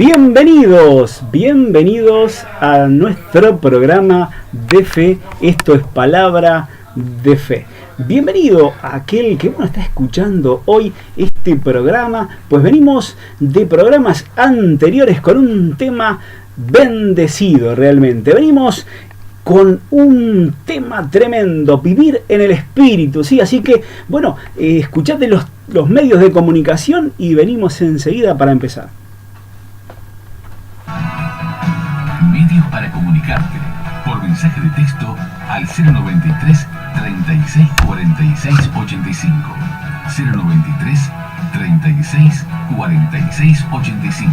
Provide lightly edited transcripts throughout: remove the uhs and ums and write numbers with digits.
Bienvenidos a nuestro programa de fe. Esto es Palabra de Fe. Bienvenido a aquel que está escuchando hoy este programa, pues venimos de programas anteriores con un tema bendecido realmente. Venimos con un tema tremendo, vivir en el Espíritu, ¿sí? Así que, escuchate los medios de comunicación y venimos enseguida para empezar. Medios para comunicarte por mensaje de texto al 093 36 46 85 093 36 46 85.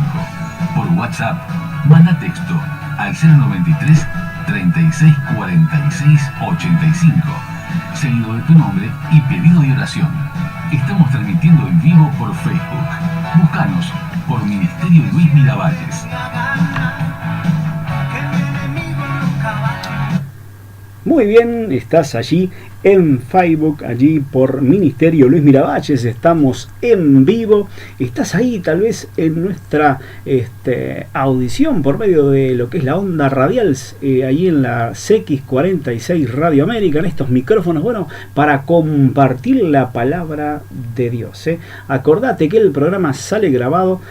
Por WhatsApp manda texto al 093 36 46 85 seguido de tu nombre y pedido de oración. Estamos transmitiendo en vivo por Facebook. Búscanos por Ministerio Luis Miravalles. Muy bien, estás allí en Facebook, allí por Ministerio Luis Miravalles, estamos en vivo, estás ahí tal vez en nuestra audición por medio de lo que es la onda radial, allí en la CX46 Radio América, en estos micrófonos, para compartir la palabra de Dios. Acordate que el programa sale grabado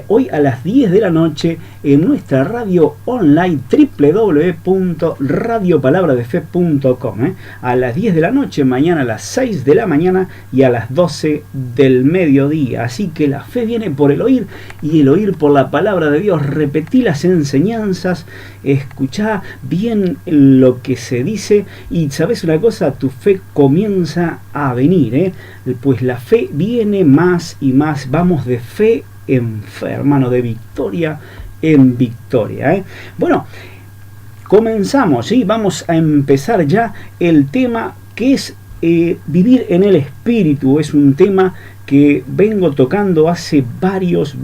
hoy a las 10 de la noche en nuestra radio online www.radiopalabradefe.com. A las 10 de la noche, mañana a las 6 de la mañana y a las 12 del mediodía. Así que la fe viene por el oír y el oír por la palabra de Dios. Repetí las enseñanzas, escuchá bien lo que se dice y ¿sabes una cosa? Tu fe comienza a venir, pues la fe viene más y más. Vamos de fe en fe, hermano, de victoria en victoria. Comenzamos, ¿sí? Vamos a empezar ya el tema que es vivir en el Espíritu. Es un tema que vengo tocando hace varios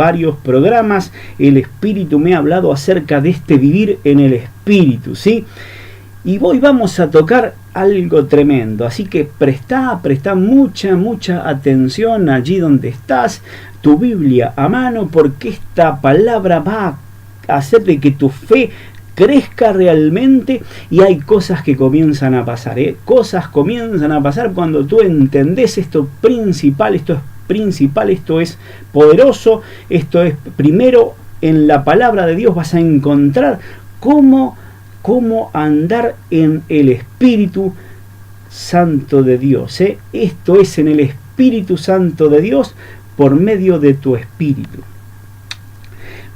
programas. El Espíritu me ha hablado acerca de este vivir en el Espíritu, ¿sí? Y vamos a tocar algo tremendo, así que presta mucha atención allí donde estás, tu Biblia a mano, porque esta palabra va a hacer de que tu fe crezca realmente. Y hay cosas que comienzan a pasar, cosas comienzan a pasar cuando tú entendés esto es poderoso, esto es primero en la palabra de Dios. Vas a encontrar cómo andar en el Espíritu Santo de Dios. Esto es en el Espíritu Santo de Dios por medio de tu espíritu.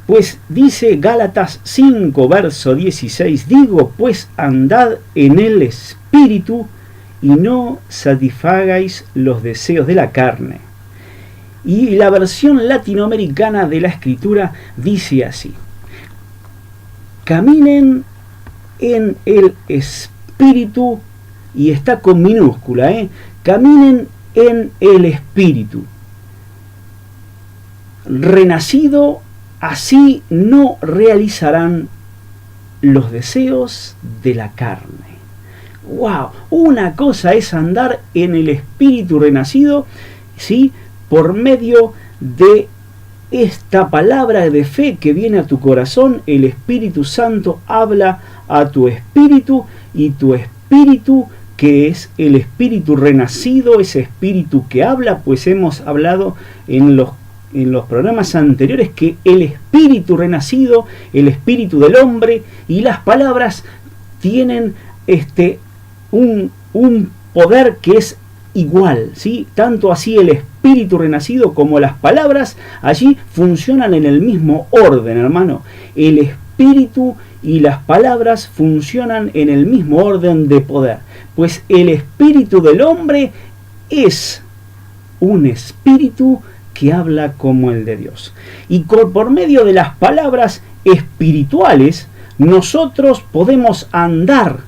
Pues dice Gálatas 5, verso 16, digo, pues andad en el Espíritu y no satisfagáis los deseos de la carne. Y la versión latinoamericana de la Escritura dice así: caminen en el Espíritu, y está con minúscula, caminen en el Espíritu. Renacido, así no realizarán los deseos de la carne. ¡Wow! Una cosa es andar en el Espíritu renacido, ¿sí? Por medio de esta palabra de fe que viene a tu corazón. El Espíritu Santo habla a tu espíritu, y tu espíritu, que es el espíritu renacido, ese espíritu que habla, pues hemos hablado en los programas anteriores que el espíritu renacido, el espíritu del hombre y las palabras tienen un poder que es igual, ¿sí? Tanto así el espíritu renacido como las palabras allí funcionan en el mismo orden, hermano. El espíritu y las palabras funcionan en el mismo orden de poder, pues el espíritu del hombre es un espíritu que habla como el de Dios. Y por medio de las palabras espirituales, nosotros podemos andar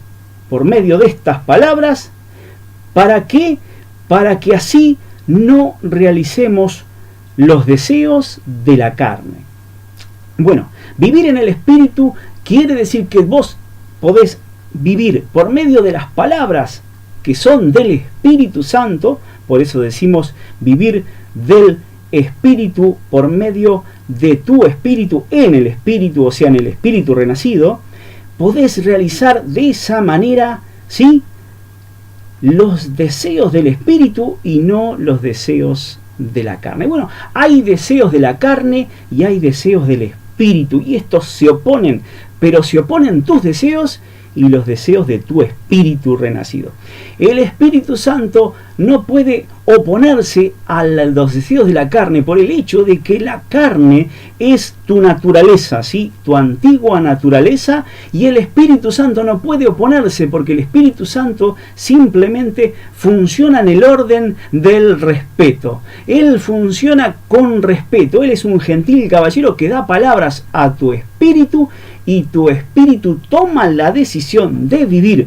por medio de estas palabras. ¿Para qué? Para que así no realicemos los deseos de la carne. Vivir en el Espíritu quiere decir que vos podés vivir por medio de las palabras que son del Espíritu Santo. Por eso decimos vivir del espíritu, por medio de tu espíritu, en el espíritu, o sea, en el espíritu renacido, podés realizar de esa manera, ¿sí?, los deseos del espíritu y no los deseos de la carne. Bueno, hay deseos de la carne y hay deseos del espíritu, y estos se oponen, pero se oponen tus deseos y los deseos de tu espíritu renacido. El Espíritu Santo no puede oponerse a los deseos de la carne por el hecho de que la carne es tu naturaleza, ¿sí?, tu antigua naturaleza, y el Espíritu Santo no puede oponerse porque el Espíritu Santo simplemente funciona en el orden del respeto. Él funciona con respeto. Él es un gentil caballero que da palabras a tu espíritu, y tu espíritu toma la decisión de vivir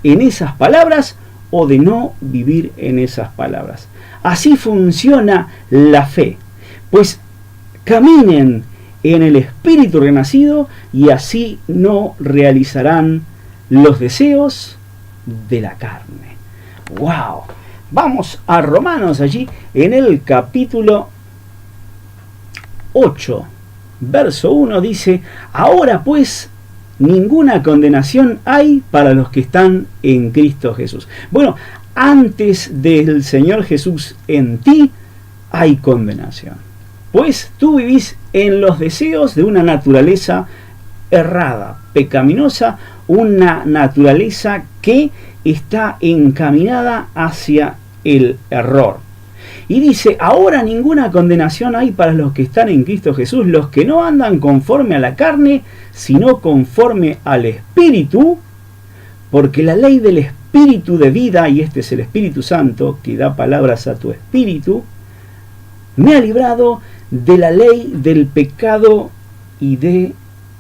en esas palabras o de no vivir en esas palabras. Así funciona la fe. Pues caminen en el espíritu renacido y así no realizarán los deseos de la carne. ¡Wow! Vamos a Romanos, allí en el capítulo 8. Verso 1 dice: ahora pues ninguna condenación hay para los que están en Cristo Jesús. Bueno, antes del Señor Jesús en ti hay condenación, pues tú vivís en los deseos de una naturaleza errada, pecaminosa, una naturaleza que está encaminada hacia el error. Y dice: ahora ninguna condenación hay para los que están en Cristo Jesús, los que no andan conforme a la carne, sino conforme al Espíritu, porque la ley del Espíritu de vida, y este es el Espíritu Santo que da palabras a tu espíritu, me ha librado de la ley del pecado y de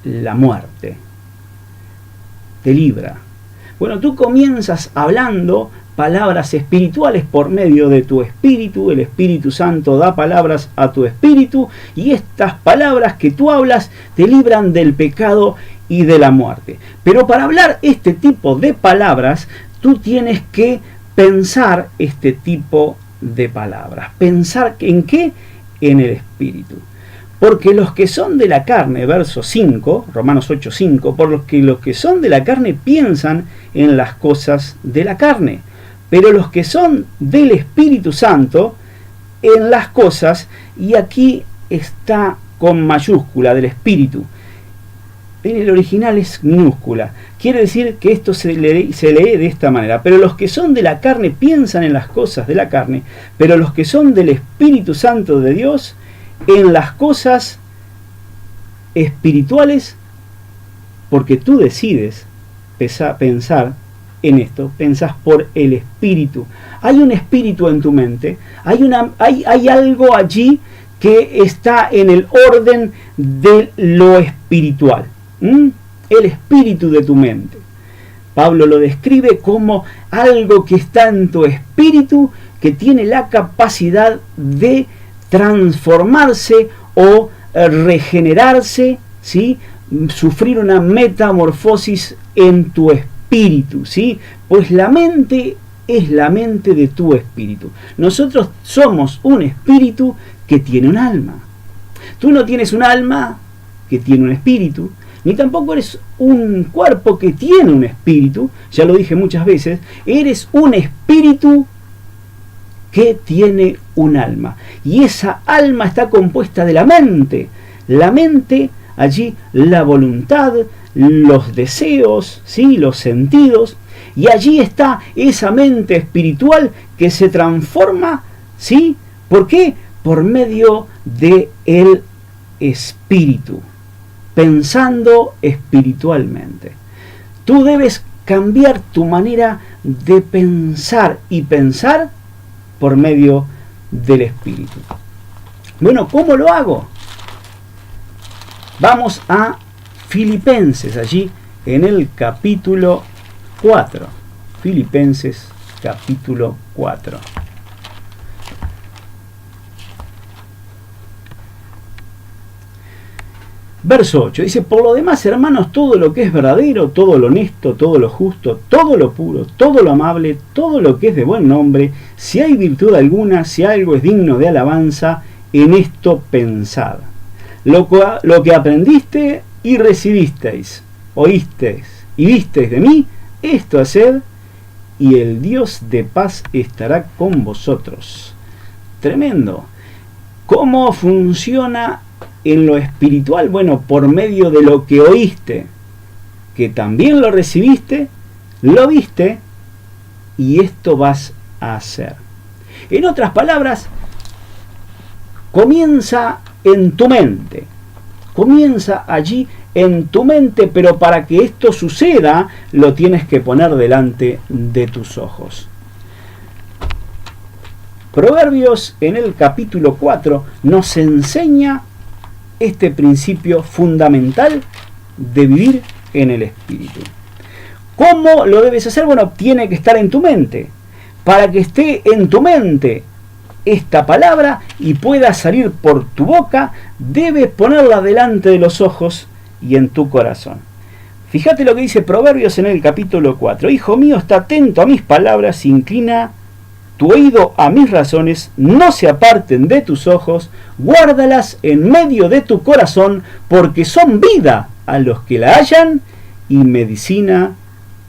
la muerte. Te libra. Bueno, tú comienzas hablando palabras espirituales por medio de tu espíritu. El Espíritu Santo da palabras a tu espíritu, y estas palabras que tú hablas te libran del pecado y de la muerte. Pero para hablar este tipo de palabras, tú tienes que pensar este tipo de palabras. ¿Pensar en qué? En el espíritu. Porque los que son de la carne, verso 5, Romanos 8:5, por los que son de la carne piensan en las cosas de la carne, pero los que son del Espíritu Santo en las cosas, y aquí está con mayúscula, del Espíritu. En el original es minúscula. Quiere decir que esto se lee de esta manera: pero los que son de la carne piensan en las cosas de la carne, pero los que son del Espíritu Santo de Dios en las cosas espirituales, porque tú decides pensar en esto, pensás por el espíritu. Hay un espíritu en tu mente, hay algo allí que está en el orden de lo espiritual, el espíritu de tu mente. Pablo lo describe como algo que está en tu espíritu, que tiene la capacidad de transformarse o regenerarse, ¿sí?, sufrir una metamorfosis en tu espíritu, ¿sí? Pues la mente es la mente de tu espíritu. Nosotros somos un espíritu que tiene un alma. Tú no tienes un alma que tiene un espíritu, ni tampoco eres un cuerpo que tiene un espíritu. Ya lo dije muchas veces, eres un espíritu que tiene un alma, y esa alma está compuesta de la mente, allí la voluntad, los deseos, ¿sí?, los sentidos, y allí está esa mente espiritual que se transforma, ¿sí? ¿Por qué? Por medio de el espíritu, pensando espiritualmente. Tú debes cambiar tu manera de pensar, y pensar por medio del espíritu. Bueno, ¿cómo lo hago? Vamos a Filipenses, allí en el capítulo 4. Filipenses capítulo 4. Verso 8 dice: por lo demás, hermanos, todo lo que es verdadero, todo lo honesto, todo lo justo, todo lo puro, todo lo amable, todo lo que es de buen nombre, si hay virtud alguna, si algo es digno de alabanza, en esto pensad. Lo que aprendiste y recibisteis, oísteis y visteis de mí, esto haced, y el Dios de paz estará con vosotros. Tremendo. ¿Cómo funciona en lo espiritual? Bueno, por medio de lo que oíste, que también lo recibiste, lo viste, y esto vas a hacer. En otras palabras, comienza en tu mente. Comienza allí en tu mente, pero para que esto suceda, lo tienes que poner delante de tus ojos. Proverbios en el capítulo 4 nos enseña este principio fundamental de vivir en el Espíritu. ¿Cómo lo debes hacer? Bueno, tiene que estar en tu mente. Para que esté en tu mente esta palabra y pueda salir por tu boca, debes ponerla delante de los ojos y en tu corazón. Fíjate lo que dice Proverbios en el capítulo 4. Hijo mío, está atento a mis palabras, inclina tu oído a mis razones, no se aparten de tus ojos, guárdalas en medio de tu corazón, porque son vida a los que la hallan y medicina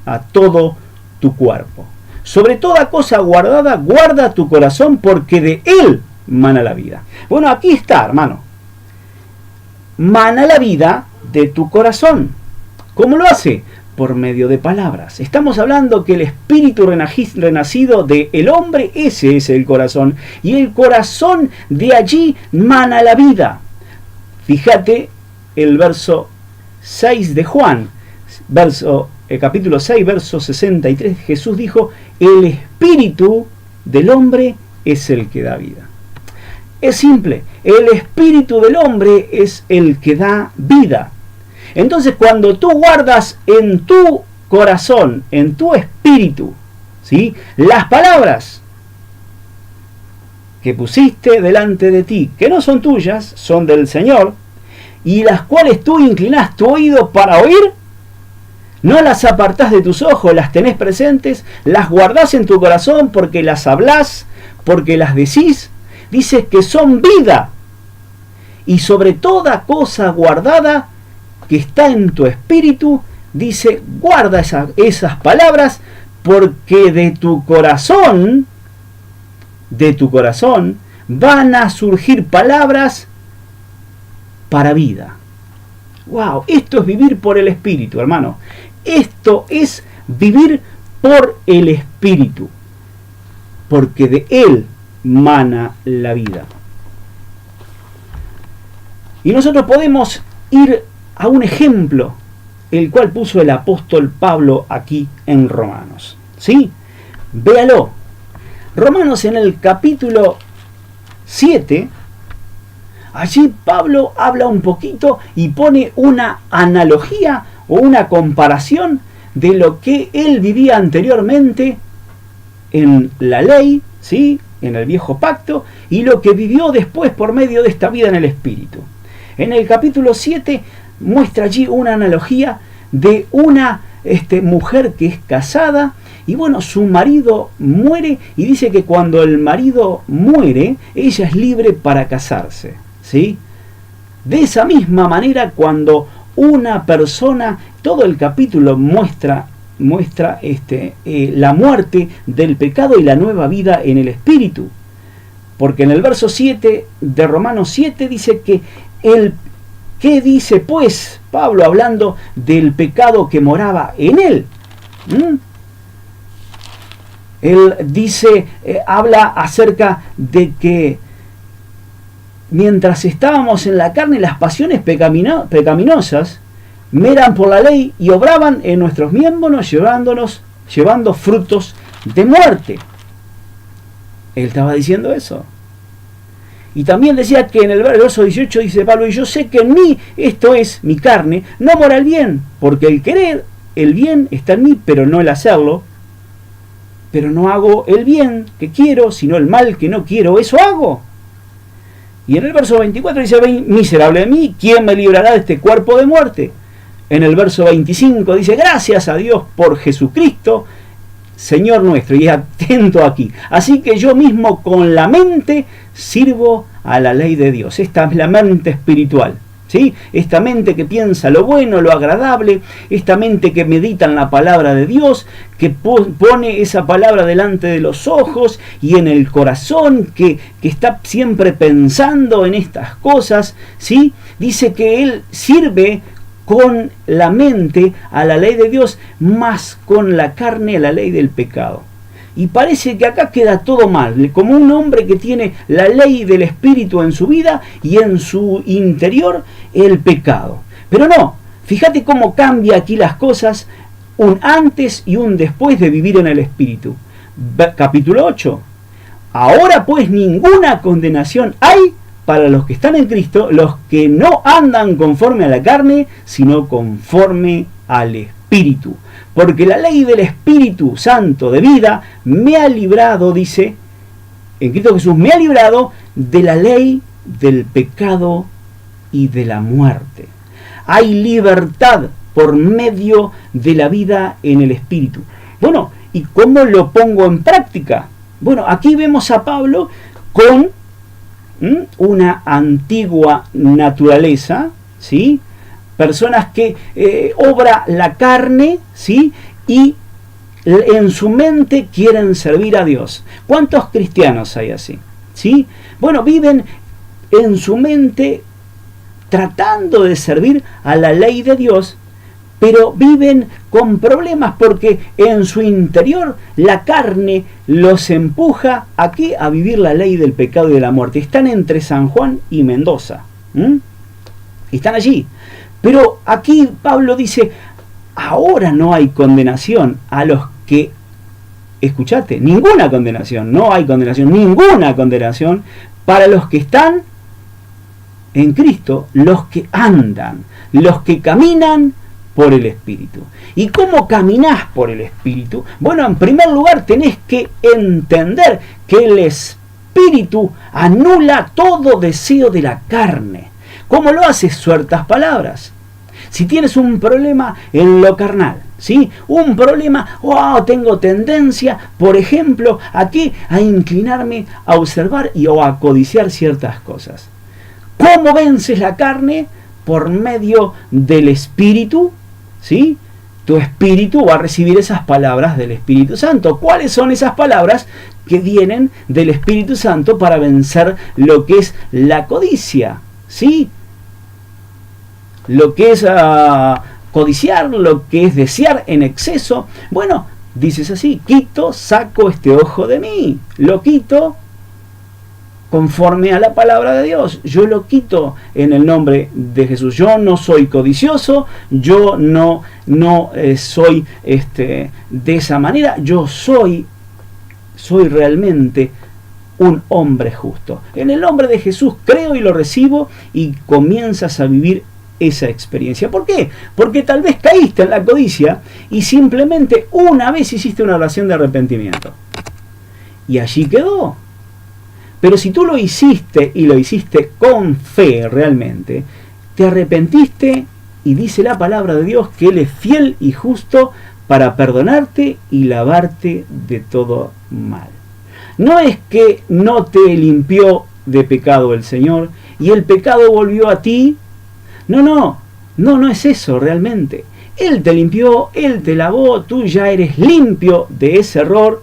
a todo tu cuerpo. Sobre toda cosa guardada, guarda tu corazón, porque de él mana la vida. Bueno, aquí está, hermano. Mana la vida de tu corazón. ¿Cómo lo hace? Por medio de palabras. Estamos hablando que el espíritu renacido del hombre, ese es el corazón. Y el corazón, de allí mana la vida. Fíjate el verso 6 de Juan. Capítulo 6, verso 63. Jesús dijo, el espíritu del hombre es el que da vida. Es simple. El espíritu del hombre es el que da vida. Entonces, cuando tú guardas en tu corazón, en tu espíritu, ¿sí?, las palabras que pusiste delante de ti, que no son tuyas, son del Señor, y las cuales tú inclinás tu oído para oír, no las apartás de tus ojos, las tenés presentes, las guardás en tu corazón porque las hablás, porque las decís, dices que son vida, y sobre toda cosa guardada que está en tu espíritu, dice, guarda esas palabras, porque de tu corazón van a surgir palabras para vida. ¡Wow! Esto es vivir por el Espíritu, hermano. Esto es vivir por el Espíritu, porque de él mana la vida. Y nosotros podemos ir a un ejemplo, el cual puso el apóstol Pablo aquí en Romanos. ¿Sí? Véalo. Romanos en el capítulo 7, allí Pablo habla un poquito y pone una analogía o una comparación de lo que él vivía anteriormente en la ley, ¿sí?, en el viejo pacto, y lo que vivió después por medio de esta vida en el Espíritu. En el capítulo 7 muestra allí una analogía de una mujer que es casada y bueno, su marido muere y dice que cuando el marido muere, ella es libre para casarse, ¿sí? De esa misma manera, cuando una persona, todo el capítulo muestra la muerte del pecado y la nueva vida en el Espíritu. Porque en el verso 7 de Romanos 7 dice que ¿qué dice pues Pablo hablando del pecado que moraba en él? Él dice, habla acerca de que mientras estábamos en la carne, las pasiones pecaminosas meran por la ley y obraban en nuestros miembros, llevando frutos de muerte. Él estaba diciendo eso. Y también decía que en el verso 18 dice Pablo, y yo sé que en mí, esto es mi carne, no mora el bien, porque el querer el bien está en mí, pero no el hacerlo. Pero no hago el bien que quiero, sino el mal que no quiero, eso hago. Y en el verso 24 dice, miserable de mí, ¿quién me librará de este cuerpo de muerte? En el verso 25 dice, gracias a Dios por Jesucristo, Señor nuestro. Y atento aquí. Así que yo mismo con la mente sirvo a la ley de Dios. Esta es la mente espiritual, ¿sí? Esta mente que piensa lo bueno, lo agradable, esta mente que medita en la palabra de Dios, que pone esa palabra delante de los ojos y en el corazón, que está siempre pensando en estas cosas, ¿sí? Dice que él sirve con la mente a la ley de Dios, más con la carne a la ley del pecado. Y parece que acá queda todo mal, como un hombre que tiene la ley del Espíritu en su vida y en su interior el pecado. Pero no, fíjate cómo cambia aquí las cosas, un antes y un después de vivir en el Espíritu. Capítulo 8. Ahora pues ninguna condenación hay para los que están en Cristo, los que no andan conforme a la carne, sino conforme al Espíritu. Porque la ley del Espíritu Santo de vida me ha librado, dice, en Cristo Jesús, me ha librado de la ley del pecado y de la muerte. Hay libertad por medio de la vida en el Espíritu. Bueno, ¿y cómo lo pongo en práctica? Bueno, aquí vemos a Pablo con una antigua naturaleza, ¿sí? Personas que obra la carne, ¿sí? Y en su mente quieren servir a Dios. ¿Cuántos cristianos hay así? ¿Sí? Bueno, viven en su mente tratando de servir a la ley de Dios, pero viven con problemas porque en su interior la carne los empuja aquí a vivir la ley del pecado y de la muerte. Están entre San Juan y Mendoza. Están allí. Pero aquí Pablo dice, ahora no hay condenación a los que, escuchate, ninguna condenación, no hay condenación, ninguna condenación para los que están en Cristo, los que andan, los que caminan por el Espíritu. ¿Y cómo caminás por el Espíritu? Bueno, en primer lugar tenés que entender que el Espíritu anula todo deseo de la carne. ¿Cómo lo hace? Sueltas palabras. Si tienes un problema en lo carnal, ¿sí? Un problema, tengo tendencia, por ejemplo, aquí a inclinarme a observar o a codiciar ciertas cosas. ¿Cómo vences la carne? Por medio del Espíritu, ¿sí? Tu espíritu va a recibir esas palabras del Espíritu Santo. ¿Cuáles son esas palabras que vienen del Espíritu Santo para vencer lo que es la codicia? ¿Sí? Lo que es codiciar, lo que es desear en exceso. Bueno, dices así, saco este ojo de mí, lo quito conforme a la palabra de Dios. Yo lo quito en el nombre de Jesús. Yo no soy codicioso, yo no soy de esa manera. Yo soy realmente un hombre justo. En el nombre de Jesús creo y lo recibo y comienzas a vivir esa experiencia. ¿Por qué? Porque tal vez caíste en la codicia y simplemente una vez hiciste una oración de arrepentimiento. Y allí quedó. Pero si tú lo hiciste y lo hiciste con fe realmente, te arrepentiste y dice la palabra de Dios que Él es fiel y justo para perdonarte y lavarte de todo mal. No es que no te limpió de pecado el Señor y el pecado volvió a ti. No es eso realmente. Él te limpió, Él te lavó, tú ya eres limpio de ese error.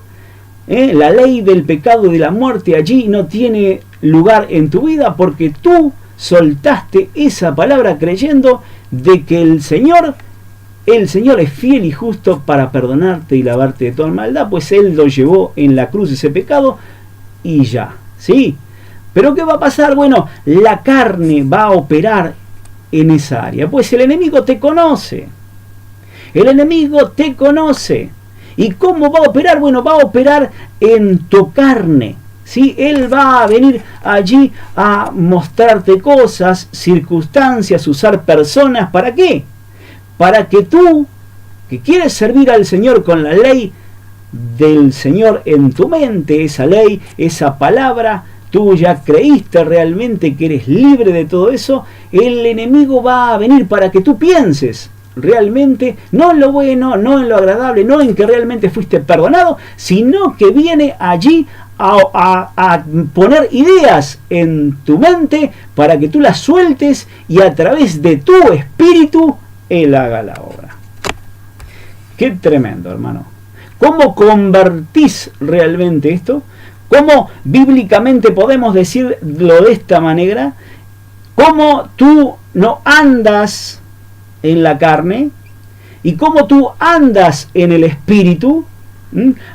La ley del pecado y de la muerte allí no tiene lugar en tu vida porque tú soltaste esa palabra creyendo de que el Señor es fiel y justo para perdonarte y lavarte de toda maldad, pues Él lo llevó en la cruz ese pecado y ya, ¿sí? Pero ¿qué va a pasar? Bueno, la carne va a operar en esa área, pues el enemigo te conoce. El enemigo te conoce. ¿Y cómo va a operar? Bueno, va a operar en tu carne, ¿sí? Él va a venir allí a mostrarte cosas, circunstancias, usar personas. ¿Para qué? Para que tú, que quieres servir al Señor con la ley del Señor en tu mente, esa ley, esa palabra, tú ya creíste realmente que eres libre de todo eso, el enemigo va a venir para que tú pienses realmente, no en lo bueno, no en lo agradable, no en que realmente fuiste perdonado, sino que viene allí a poner ideas en tu mente para que tú las sueltes y a través de tu espíritu Él haga la obra. Qué tremendo, hermano. ¿Cómo convertís realmente esto? ¿Cómo bíblicamente podemos decirlo de esta manera? ¿Cómo tú no andas en la carne y cómo tú andas en el espíritu,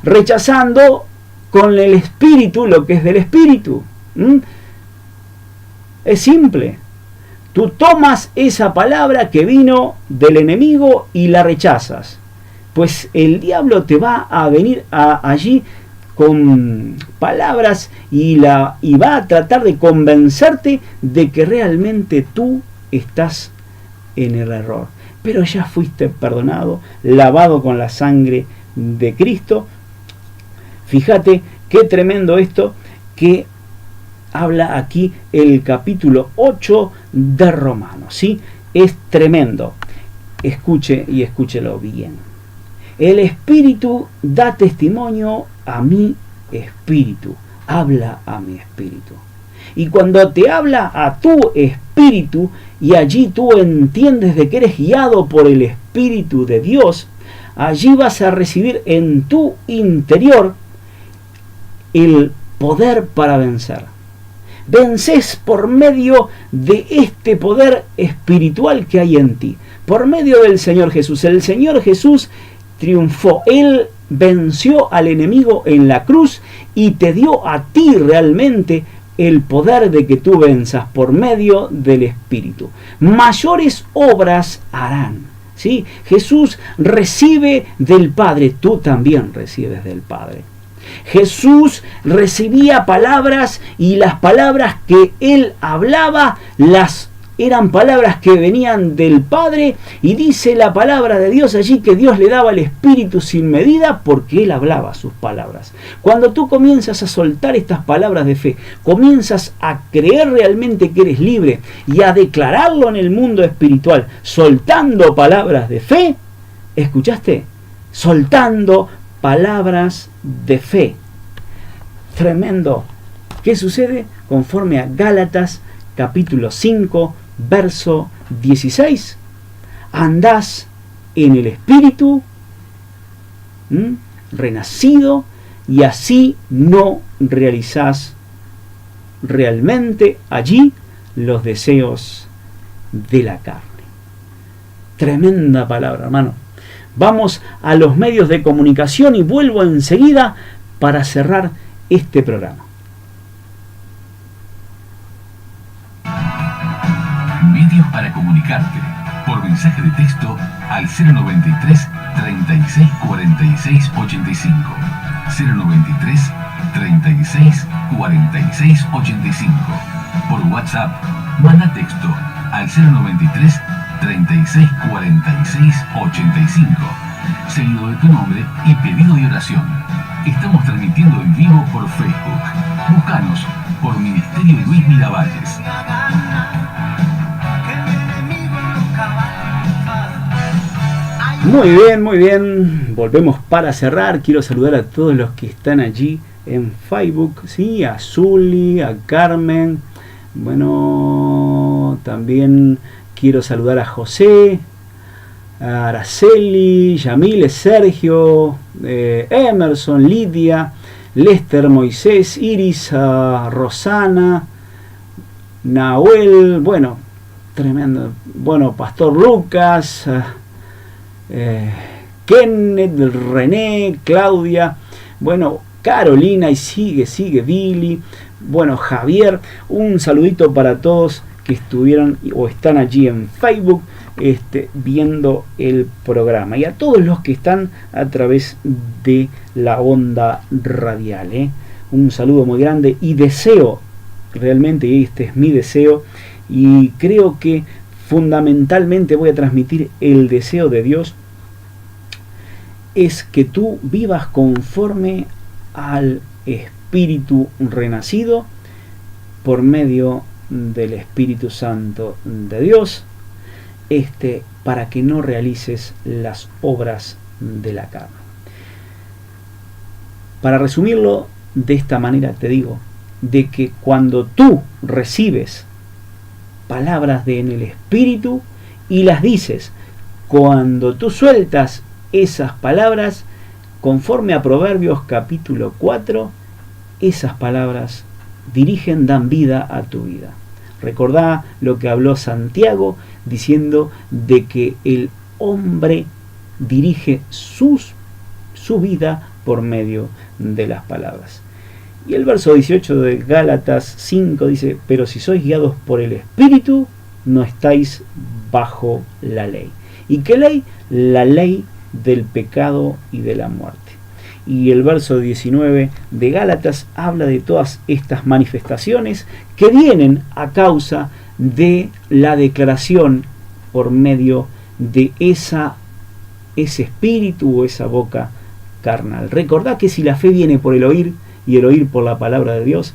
rechazando con el espíritu lo que es del espíritu? Es simple. Tú tomas esa palabra que vino del enemigo y la rechazas. Pues el diablo te va a venir allí con palabras y va a tratar de convencerte de que realmente tú estás en el error. Pero ya fuiste perdonado, lavado con la sangre de Cristo. Fíjate qué tremendo esto que habla aquí el capítulo 8 de Romanos, ¿sí? Es tremendo. Escuche y escúchelo bien. El Espíritu da testimonio a mi espíritu, habla a mi espíritu. Y cuando te habla a tu espíritu y allí tú entiendes de que eres guiado por el Espíritu de Dios, allí vas a recibir en tu interior el poder para vencer. Vences por medio de este poder espiritual que hay en ti, por medio del Señor Jesús. El Señor Jesús triunfó, Él venció al enemigo en la cruz y te dio a ti realmente el poder de que tú venzas por medio del Espíritu. Mayores obras harán, ¿sí? Jesús recibe del Padre, tú también recibes del Padre. Jesús recibía palabras y las palabras que Él hablaba eran palabras que venían del Padre, y dice la palabra de Dios allí que Dios le daba el Espíritu sin medida porque Él hablaba sus palabras. Cuando tú comienzas a soltar estas palabras de fe, comienzas a creer realmente que eres libre y a declararlo en el mundo espiritual, soltando palabras de fe, ¿escuchaste? Soltando palabras de fe. Tremendo. ¿Qué sucede? Conforme a Gálatas capítulo 5, verso 16, andás en el Espíritu, renacido, y así no realizás realmente allí los deseos de la carne. Tremenda palabra, hermano. Vamos a los medios de comunicación y vuelvo enseguida para cerrar este programa. Medios para comunicarte por mensaje de texto al 093 36 46 85. 093 36 46 85. Por WhatsApp, manda texto al 093 36 46 85, seguido de tu nombre y pedido de oración. Estamos transmitiendo en vivo por Facebook. Búscanos por Ministerio Luis Miravalles. Muy bien, volvemos para cerrar. Quiero saludar a todos los que están allí en Facebook, ¿sí? A Zuli, a Carmen, bueno, también quiero saludar a José, a Araceli, Yamile, Sergio, Emerson, Lidia, Lester, Moisés, Iris, Rosana, Nahuel, bueno, tremendo, bueno, Pastor Lucas, Kenneth, René, Claudia, bueno, Carolina, y sigue Billy, bueno, Javier. Un saludito para todos que estuvieron o están allí en Facebook viendo el programa, y a todos los que están a través de la onda radial, un saludo muy grande, y deseo realmente, y este es mi deseo, y creo que fundamentalmente voy a transmitir el deseo de Dios, es que tú vivas conforme al Espíritu renacido por medio del Espíritu Santo de Dios, para que no realices las obras de la carne. Para resumirlo de esta manera, te digo, de que cuando tú recibes palabras en el Espíritu y las dices, cuando tú sueltas esas palabras, conforme a Proverbios capítulo 4, esas palabras dirigen, dan vida a tu vida. Recordá lo que habló Santiago diciendo de que el hombre dirige su vida por medio de las palabras. Y el verso 18 de Gálatas 5 dice, pero si sois guiados por el Espíritu, no estáis bajo la ley. ¿Y qué ley? La ley del pecado y de la muerte. Y el verso 19 de Gálatas habla de todas estas manifestaciones que vienen a causa de la declaración por medio de ese espíritu o esa boca carnal. Recordá que si la fe viene por el oír y el oír por la palabra de Dios,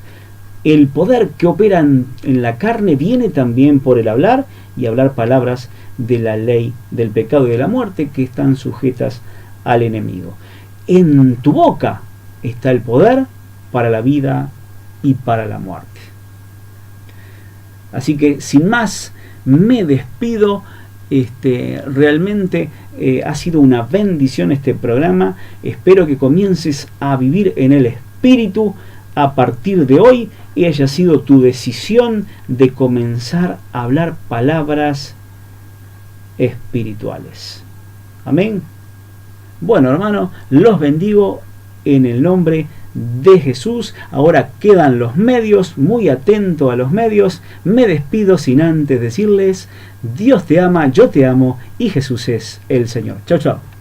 el poder que opera en la carne viene también por el hablar y hablar palabras de la ley del pecado y de la muerte que están sujetas al enemigo. En tu boca está el poder para la vida y para la muerte. Así que sin más me despido. Realmente ha sido una bendición este programa. Espero que comiences a vivir en el Espíritu a partir de hoy y haya sido tu decisión de comenzar a hablar palabras espirituales. Amén. Bueno, hermano, los bendigo en el nombre de Jesús. Ahora quedan los medios, muy atento a los medios. Me despido sin antes decirles: Dios te ama, yo te amo y Jesús es el Señor. Chao, chao.